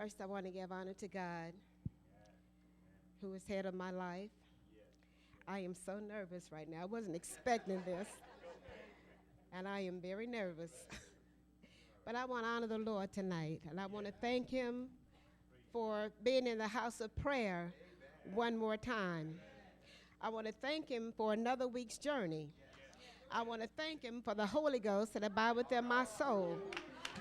First, I want to give honor to God, who is head of my life. I am so nervous right now. I wasn't expecting this, and I am very nervous. But I want to honor the Lord tonight, and I want to thank Him for being in the house of prayer one more time. I want to thank Him for another week's journey. I want to thank Him for the Holy Ghost that abide within my soul.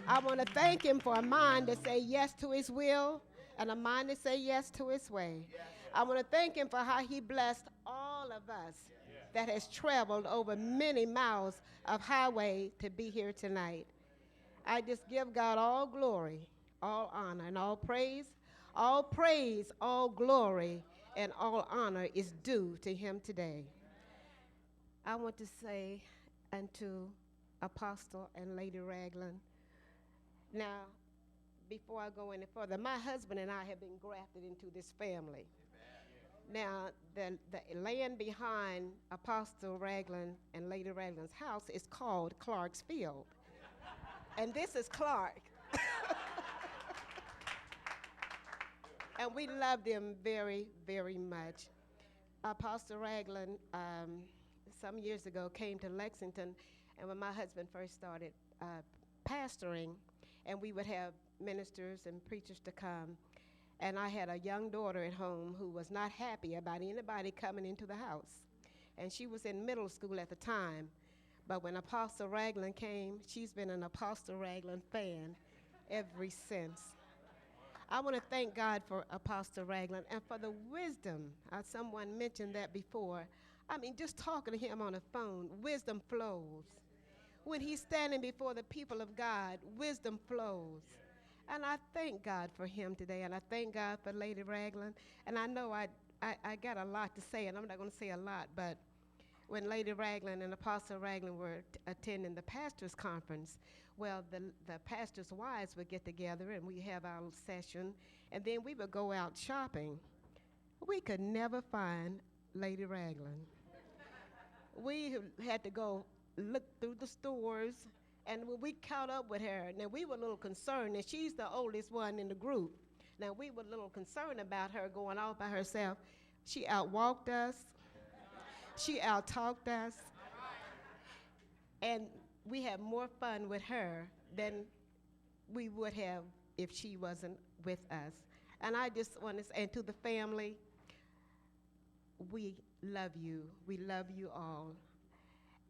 I want to thank Him for a mind to say yes to His will and a mind to say yes to His way. I want to thank Him for how He blessed all of us that has traveled over many miles of highway to be here tonight. I just give God all glory, all honor, and all praise. All praise, all glory, and all honor is due to Him today. I want to say unto Apostle and Lady Ragland, now, before I go any further, my husband and I have been grafted into this family. Now, the land behind Apostle Ragland and Lady Ragland's house is called Clark's Field. And this is Clark. And we love them very, very much. Apostle Ragland, some years ago, came to Lexington, and when my husband first started pastoring, and we would have ministers and preachers to come, and I had a young daughter at home who was not happy about anybody coming into the house. And she was in middle school at the time. But when Apostle Ragland came, she's been an Apostle Ragland fan ever since. I want to thank God for Apostle Ragland and for the wisdom. Someone mentioned that before. I mean, just talking to him on the phone, wisdom flows. When he's standing before the people of God, wisdom flows. And I thank God for him today, and I thank God for Lady Ragland. And I know I got a lot to say, and I'm not going to say a lot, but when Lady Ragland and Apostle Ragland were attending the pastors' conference, well, the pastors' wives would get together, and we have our session, and then we would go out shopping. We could never find Lady Ragland. We had to go look through the stores, and when we caught up with her, now we were a little concerned, and she's the oldest one in the group. Now we were a little concerned about her going off by herself. She outwalked us, she out-talked us, and we had more fun with her than we would have if she wasn't with us. And I just want to say, and to the family, we love you. We love you all.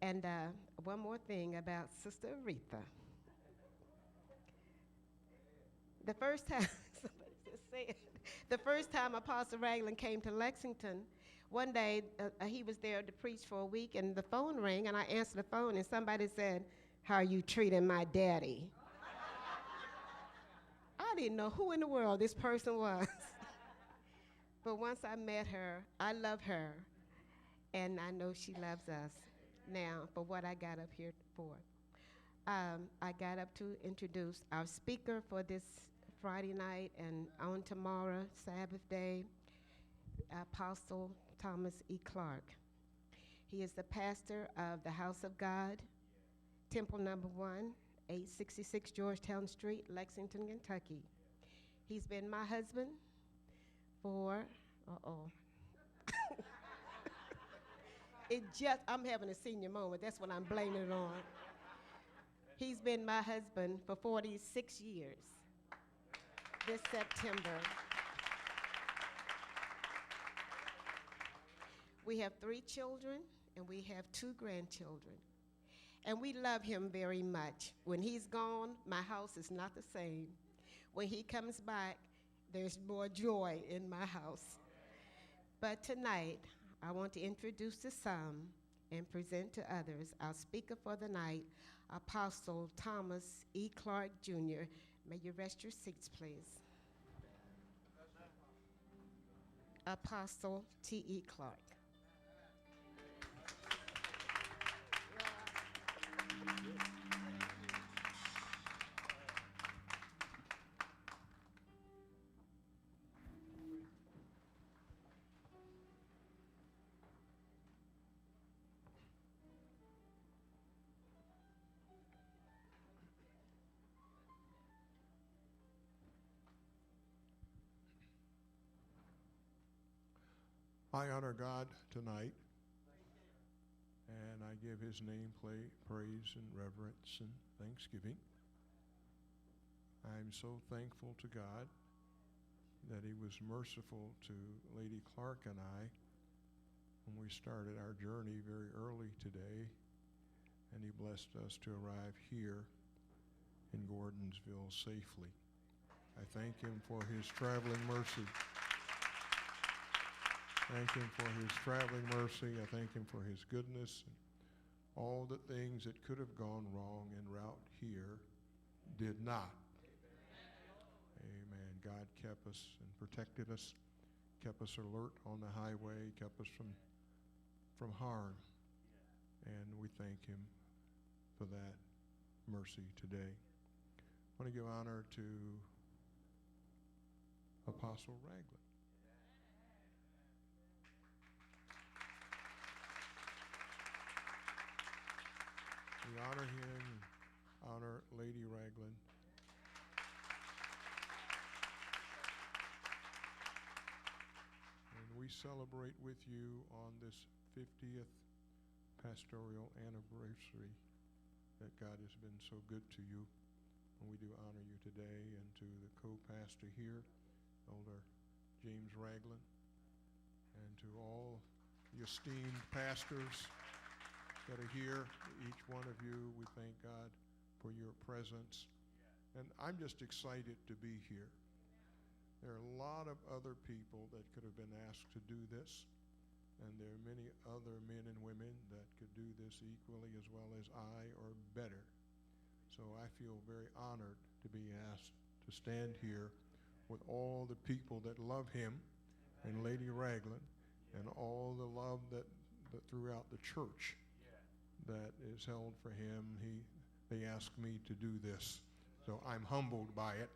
And one more thing about Sister Aretha. The first time, somebody just said, the first time Apostle Ragland came to Lexington, one day he was there to preach for a week, and the phone rang, and I answered the phone, and somebody said, "How are you treating my daddy?" I didn't know who in the world this person was. But once I met her, I love her, and I know she loves us. Now, for what I got up here for. I got up to introduce our speaker for this Friday night and on tomorrow, Sabbath day, Apostle Thomas E. Clark. He is the pastor of the House of God, Temple Number 1, 866 Georgetown Street, Lexington, Kentucky. He's been my husband for, I'm having a senior moment. That's what I'm blaming it on. He's been my husband for 46 years this September. We have 3 children, and we have 2 grandchildren. And we love him very much. When he's gone, my house is not the same. When he comes back, there's more joy in my house. But tonight, I want to introduce to some and present to others our speaker for the night, Apostle Thomas E. Clark, Jr. May you rest your seats, please. Apostle T.E. Clark. I honor God tonight, and I give his name praise and reverence and thanksgiving. I'm so thankful to God that he was merciful to Lady Clark and I when we started our journey very early today, and he blessed us to arrive here in Gordonsville safely. I thank him for his traveling mercy. Thank him for his traveling mercy. I thank him for his goodness. All the things that could have gone wrong en route here did not. Amen. God kept us and protected us, kept us alert on the highway, kept us from harm. And we thank him for that mercy today. I want to give honor to Apostle Ragland. We honor him, honor Lady Ragland. And we celebrate with you on this 50th pastoral anniversary that God has been so good to you. And we do honor you today, and to the co-pastor here, Elder James Ragland, and to all the esteemed pastors that are here, each one of you, we thank God for your presence. And I'm just excited to be here. There are a lot of other people that could have been asked to do this, and there are many other men and women that could do this equally as well as I, or better. So I feel very honored to be asked to stand here with all the people that love him and Lady Ragland, and all the love that throughout the church that is held for him. They asked me to do this. So I'm humbled by it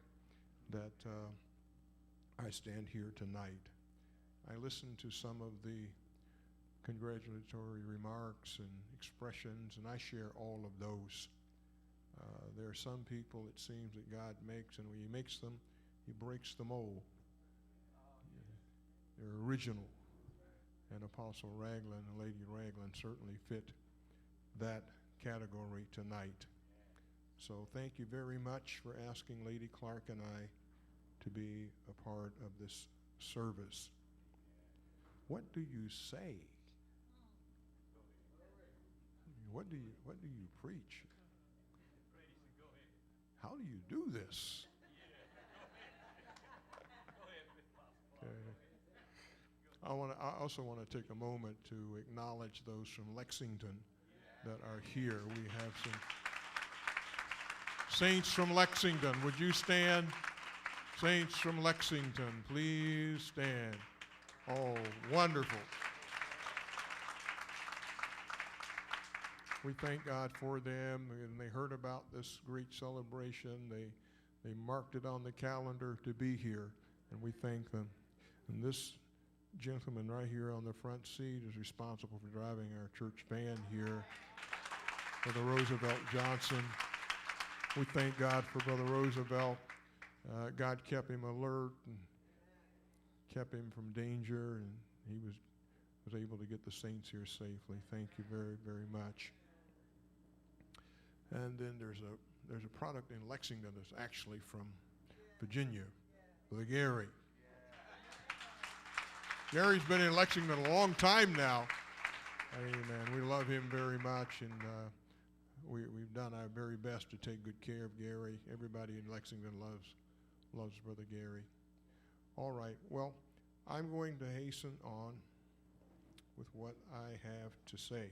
that I stand here tonight. I listened to some of the congratulatory remarks and expressions, and I share all of those. There are some people, it seems, that God makes, and when he makes them, he breaks the mold. They're original. And Apostle Ragland and Lady Ragland certainly fit that category tonight. So thank you very much for asking Lady Clark and I to be a part of this service. What do you say? What do you preach? How do you do this? Okay. I also want to take a moment to acknowledge those from Lexington that are here. We have some saints from Lexington. Would you stand? Saints from Lexington, please stand. Oh, wonderful. We thank God for them, and they heard about this great celebration. They marked it on the calendar to be here, and we thank them. And this gentleman right here on the front seat is responsible for driving our church band here for the Roosevelt Johnson. We thank God for Brother Roosevelt. God kept him alert and kept him from danger, and he was able to get the saints here safely. Thank you very, very much. And then there's a product in Lexington that's actually from Virginia, the Gary. Gary's been in Lexington a long time now. Amen. We love him very much, and we've done our very best to take good care of Gary. Everybody in Lexington loves Brother Gary. All right. Well, I'm going to hasten on with what I have to say.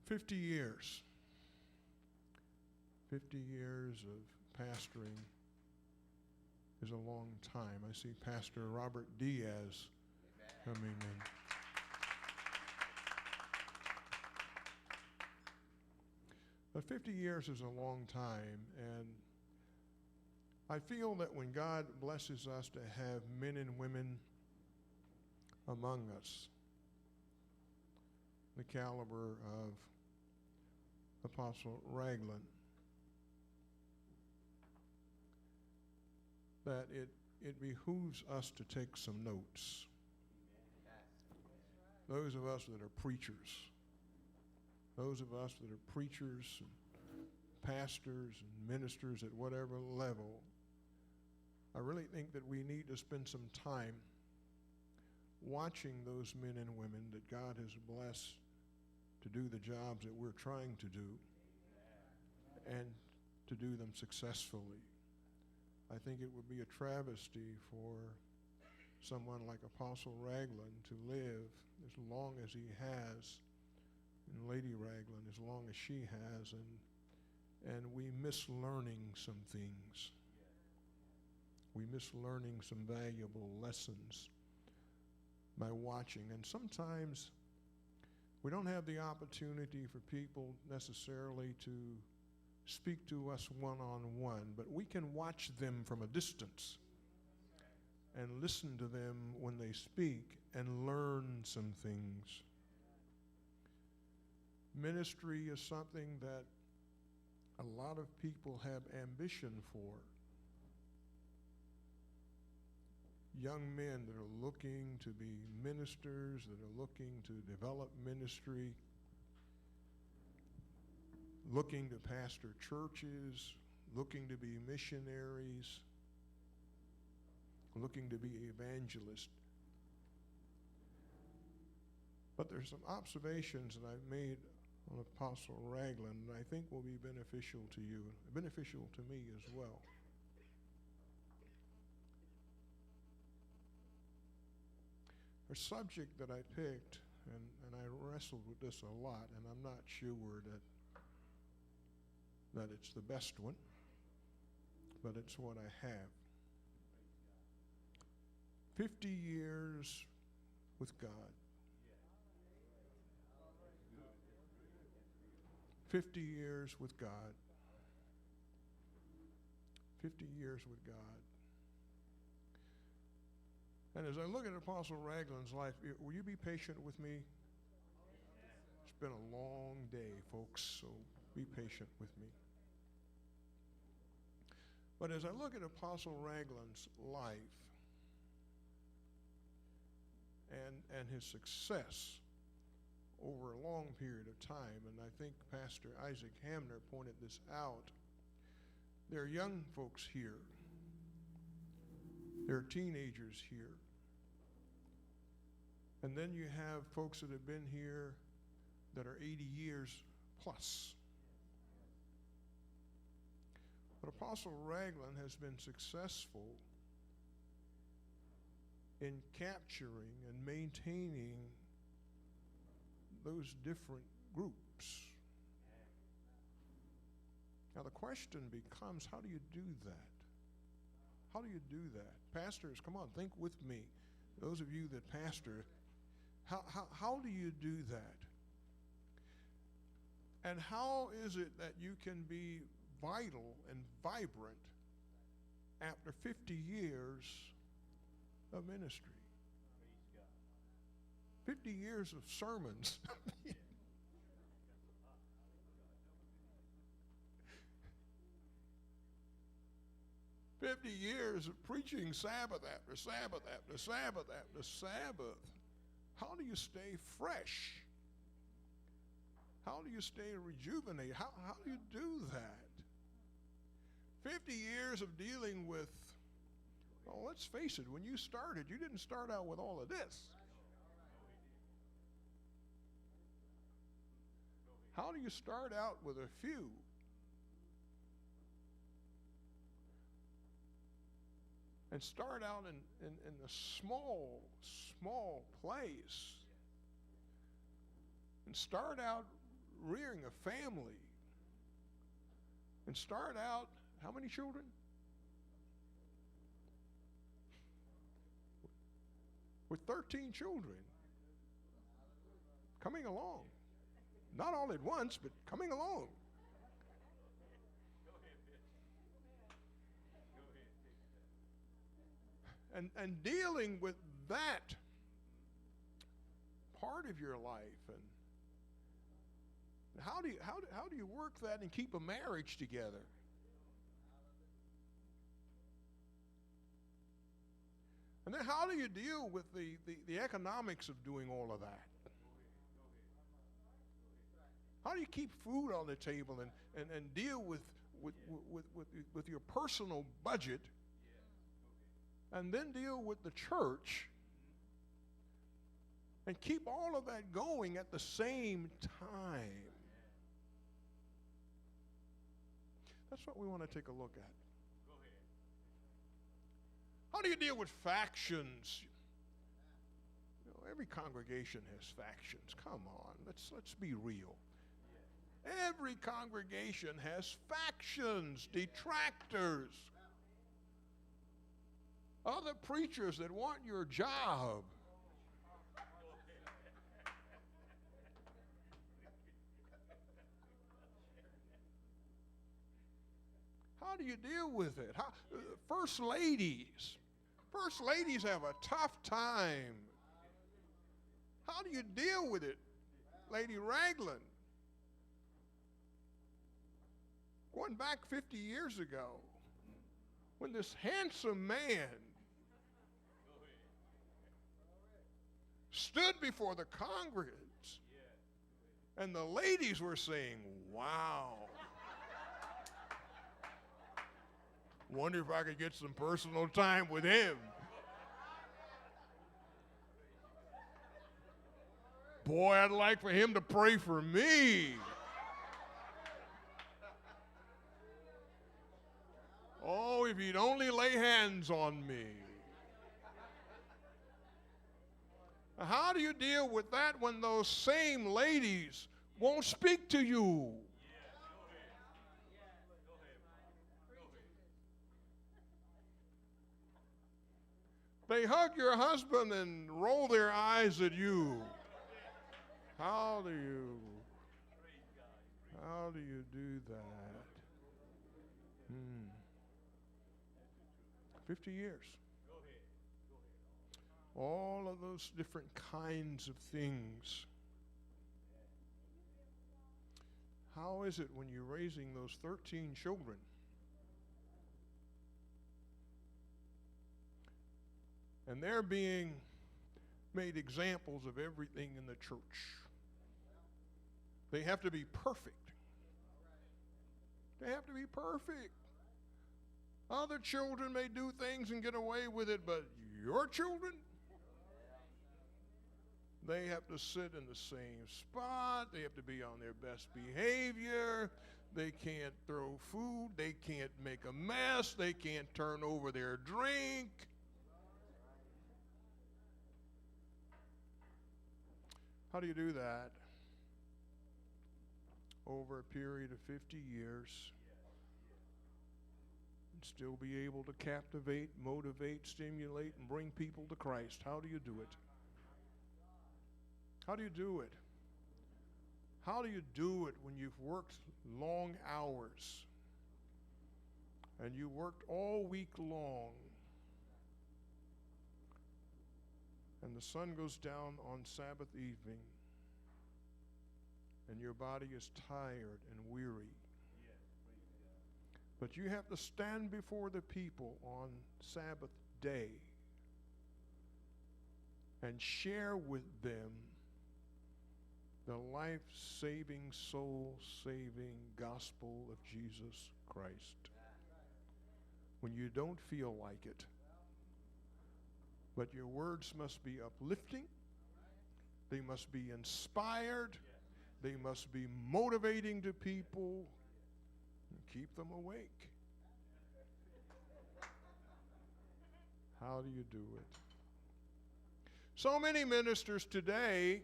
50 years. 50 years of pastoring is a long time. I see Pastor Robert Diaz coming in. But 50 years is a long time, and I feel that when God blesses us to have men and women among us, the caliber of Apostle Ragland, that it it behooves us to take some notes. Those of us that are preachers, those of us that are preachers and pastors and ministers at whatever level, I really think that we need to spend some time watching those men and women that God has blessed to do the jobs that we're trying to do and to do them successfully. I think it would be a travesty for someone like Apostle Ragland to live as long as he has, and Lady Ragland as long as she has, and we miss learning some things. We miss learning some valuable lessons by watching. And sometimes we don't have the opportunity for people necessarily to speak to us one-on-one, but we can watch them from a distance and listen to them when they speak and learn some things. Ministry is something that a lot of people have ambition for. Young men that are looking to be ministers, that are looking to develop ministry, looking to pastor churches, looking to be missionaries, looking to be evangelists. But there's some observations that I've made on Apostle Ragland that I think will be beneficial to you, beneficial to me as well. A subject that I picked, and I wrestled with this a lot, and I'm not sure that it's the best one, but it's what I have. 50 years with God. 50 years with God. 50 years with God. And as I look at Apostle Ragland's life, will you be patient with me? It's been a long day, folks, so be patient with me. But as I look at Apostle Ragland's life and his success over a long period of time, and I think Pastor Isaac Hamner pointed this out, there are young folks here. There are teenagers here. And then you have folks that have been here that are 80 years plus. But Apostle Ragland has been successful in capturing and maintaining those different groups. Now the question becomes, how do you do that? How do you do that? Pastors, come on, think with me. Those of you that pastor, how do you do that? And how is it that you can be vital and vibrant after 50 years of ministry? 50 years of sermons. 50 years of preaching Sabbath after Sabbath after Sabbath after Sabbath. How do you stay fresh? How do you stay rejuvenated? How do you do that? 50 years of dealing with, well, let's face it, when you started, you didn't start out with all of this. How do you start out with a few? And start out in a small place. And start out rearing a family. And start out, how many children? With 13 children. Coming along. Not all at once, but coming along. And dealing with that part of your life, and how do you work that and keep a marriage together? And then how do you deal with the economics of doing all of that? How do you keep food on the table and deal with your personal budget and then deal with the church and keep all of that going at the same time? That's what we want to take a look at. How do you deal with factions? You know, every congregation has factions. Come on, let's be real. Every congregation has factions, detractors, other preachers that want your job. How do you deal with it? First ladies have a tough time. How do you deal with it, Lady Ragland? Going back 50 years ago, when this handsome man stood before the congregants, and the ladies were saying, wow. Wonder if I could get some personal time with him. Boy, I'd like for him to pray for me. Oh, if he'd only lay hands on me. How do you deal with that when those same ladies won't speak to you? They hug your husband and roll their eyes at you. How do you do that? 50 years. All of those different kinds of things. How is it when you're raising those 13 children? And they're being made examples of everything in the church. They have to be perfect. They have to be perfect. Other children may do things and get away with it, but your children, they have to sit in the same spot. They have to be on their best behavior. They can't throw food. They can't make a mess. They can't turn over their drink. How do you do that over a period of 50 years and still be able to captivate, motivate, stimulate, and bring people to Christ? How do you do it? How do you do it? How do you do it when you've worked long hours and you worked all week long and the sun goes down on Sabbath evening and your body is tired and weary? But you have to stand before the people on Sabbath day and share with them the life-saving, soul-saving gospel of Jesus Christ. When you don't feel like it. But your words must be uplifting. They must be inspired. They must be motivating to people and keep them awake. How do you do it? So many ministers today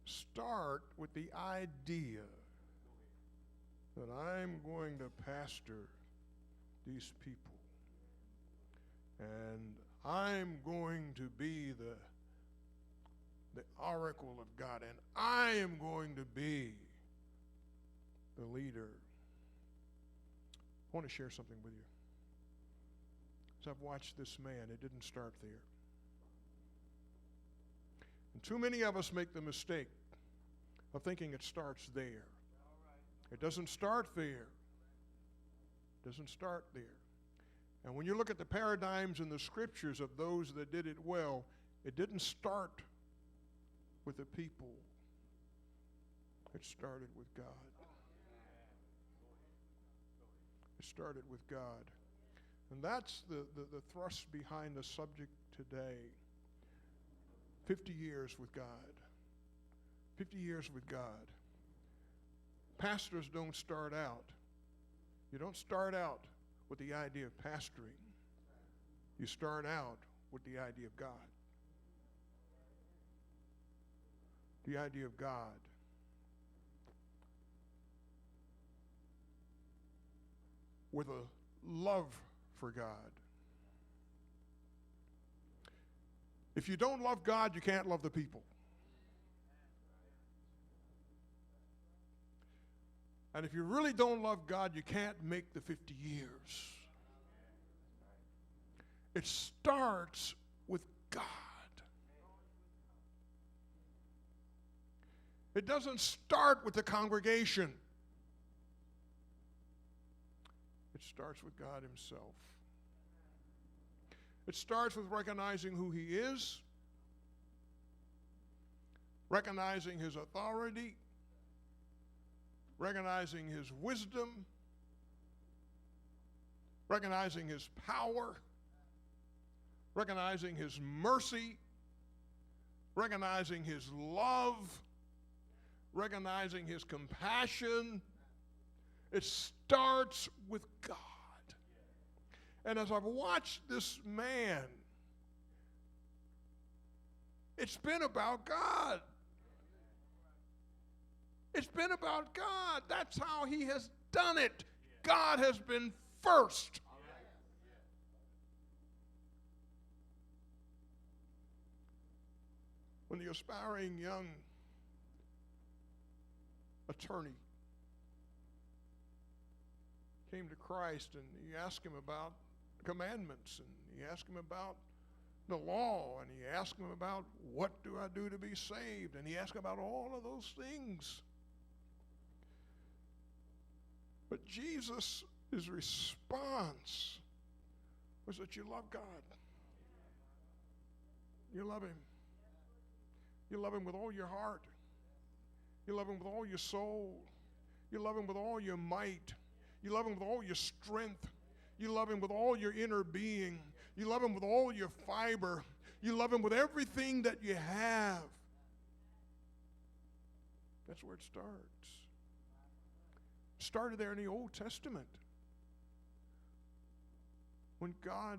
start with the idea that I'm going to pastor these people and I'm going to be the oracle of God and I am going to be the leader. I want to share something with you. As I've watched this man, it didn't start there. And too many of us make the mistake of thinking it starts there. It doesn't start there. It doesn't start there. And when you look at the paradigms in the scriptures of those that did it well, it didn't start with the people. It started with God. It started with God. And that's the thrust behind the subject today. 50 years with God. 50 years with God. Pastors don't start out. You don't start out with the idea of pastoring. You start out with the idea of God. The idea of God. With a love for God. If you don't love God, you can't love the people. And if you really don't love God, you can't make the 50 years. It starts with God. It doesn't start with the congregation. It starts with God himself. It starts with recognizing who he is, recognizing his authority, recognizing his wisdom, recognizing his power, recognizing his mercy, recognizing his love, recognizing his compassion. It starts with God. And as I've watched this man, it's been about God. It's been about God. That's how he has done it. God has been first. When the aspiring young attorney came to Christ and he asked him about commandments, and he asked him about the law, and he asked him about what do I do to be saved, and he asked about all of those things. But Jesus' response was that you love God. You love him. You love him with all your heart. You love him with all your soul. You love him with all your might. You love him with all your strength. You love him with all your inner being. You love him with all your fiber. You love him with everything that you have. That's where it starts. It started there in the Old Testament, when God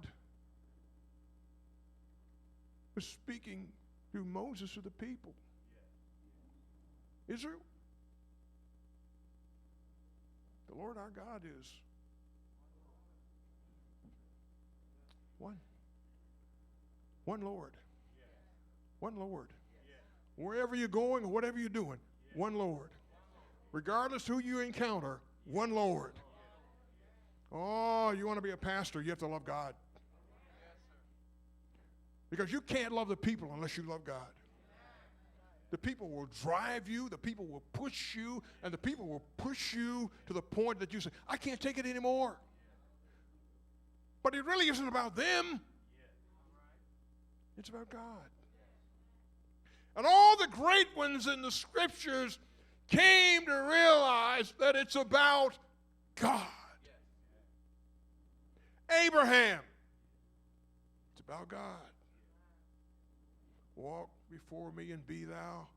was speaking through Moses to the people. Israel, the Lord our God is one. One Lord. One Lord. Wherever you're going or whatever you're doing, one Lord. Regardless who you encounter, one Lord. Oh, you want to be a pastor, you have to love God. Because you can't love the people unless you love God. The people will drive you, the people will push you, and the people will push you to the point that you say, I can't take it anymore. But it really isn't about them. It's about God. And all the great ones in the scriptures came to realize that it's about God. Abraham, it's about God. Walk before me and be thou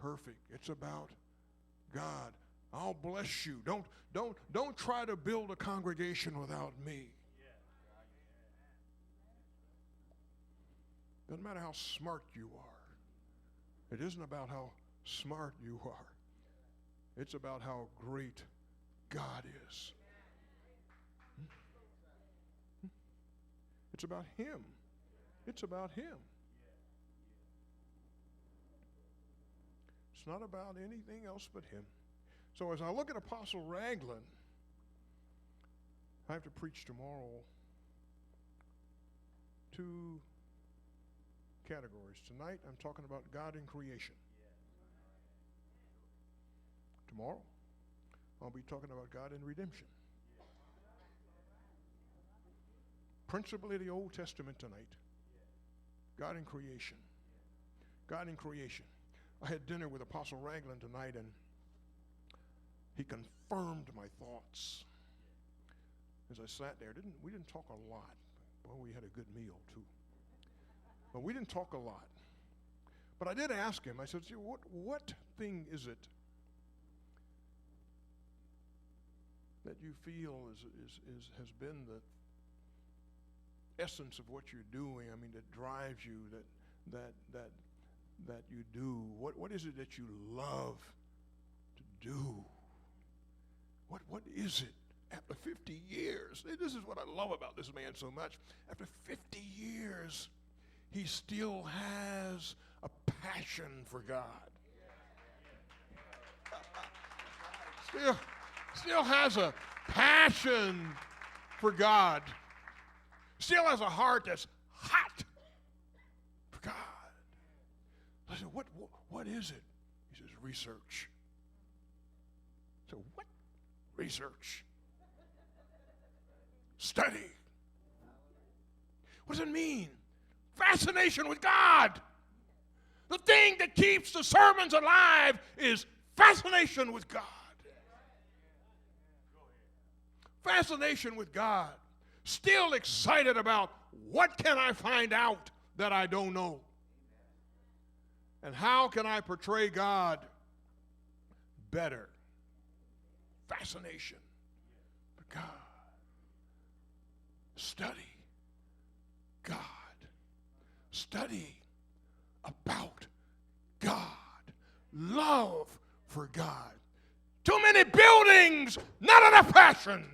perfect. It's about God. I'll bless you. Don't try to build a congregation without me. Doesn't matter how smart you are. It isn't about how smart you are. It's about how great God is. It's about him. It's about him. It's not about anything else but him. So as I look at Apostle Ragland, I have to preach tomorrow two categories. Tonight I'm talking about God in creation. Tomorrow I'll be talking about God in redemption. principally the Old Testament tonight. God in creation. God in creation. I had dinner with Apostle Ragland tonight, and he confirmed my thoughts as I sat there. We didn't talk a lot. Well, we had a good meal too. But we didn't talk a lot. But I did ask him, I said, what thing is it that you feel has been the essence of what you're doing? I mean, that drives you, that you do. What is it that you love to do? What is it? After 50 years, this is what I love about this man so much. After 50 years, he still has a passion for God. Still has a passion for God. Still has a heart that's hot for God. I said, what is it? He says, research. So what? Research. Study. What does it mean? Fascination with God. The thing that keeps the sermons alive is fascination with God. Fascination with God. Still excited about what can I find out that I don't know? And how can I portray God better? Fascination for God. Study God. Study about God. Love for God. Too many buildings, not enough passion.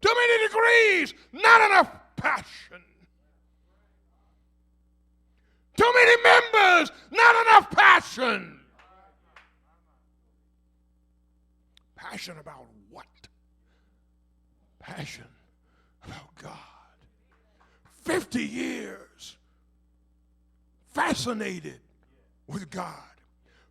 Too many degrees, not enough passion. Too many members, not enough passion. Passion about what? Passion about God. 50 years fascinated with God.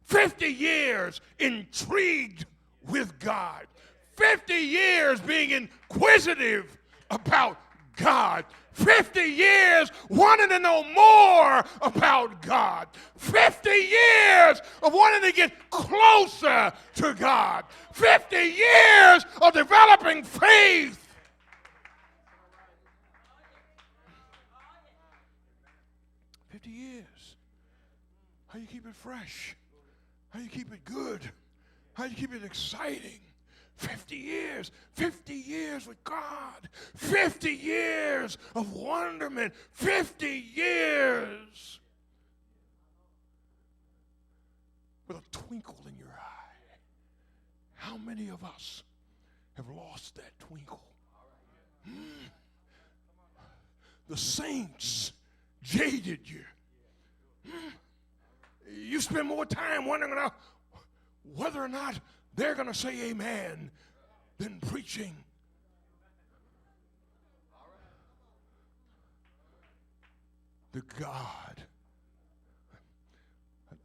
50 years intrigued with God. 50 years being inquisitive about God. 50 years wanting to know more about God. 50 years of wanting to get closer to God. 50 years of developing faith. 50 years. How you keep it fresh? How you keep it good? How you keep it exciting? 50 years with God, 50 years of wonderment, 50 years with a twinkle in your eye. How many of us have lost that twinkle? The saints jaded you. You spend more time wondering about whether or not they're going to say amen than preaching. The God.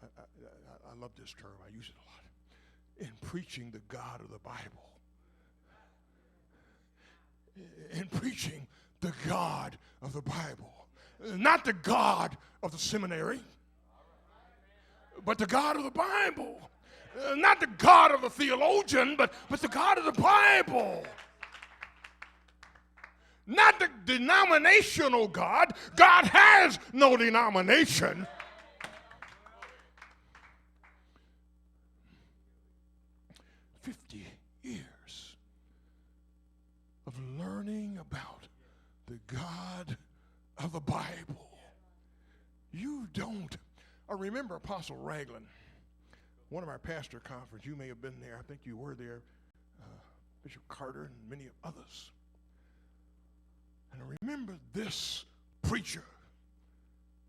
I love this term. I use it a lot. In preaching the God of the Bible. In preaching the God of the Bible. Not the God of the seminary, but the God of the Bible. Not the God of the theologian, but the God of the Bible. Not the denominational God. God has no denomination. Years of learning about the God of the Bible. You don't. I remember Apostle Ragland. One of our pastor conference, you may have been there. I think you were there. Bishop Carter and many others. And I remember this preacher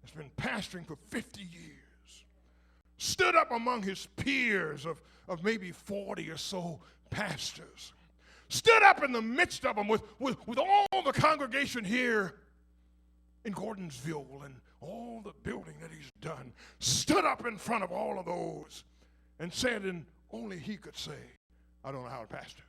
that's been pastoring for 50 years. Stood up among his peers of maybe 40 or so pastors. Stood up in the midst of them with all the congregation here in Gordonsville and all the building that he's done. Stood up in front of all of those and said, and only he could say, I don't know how to pastor.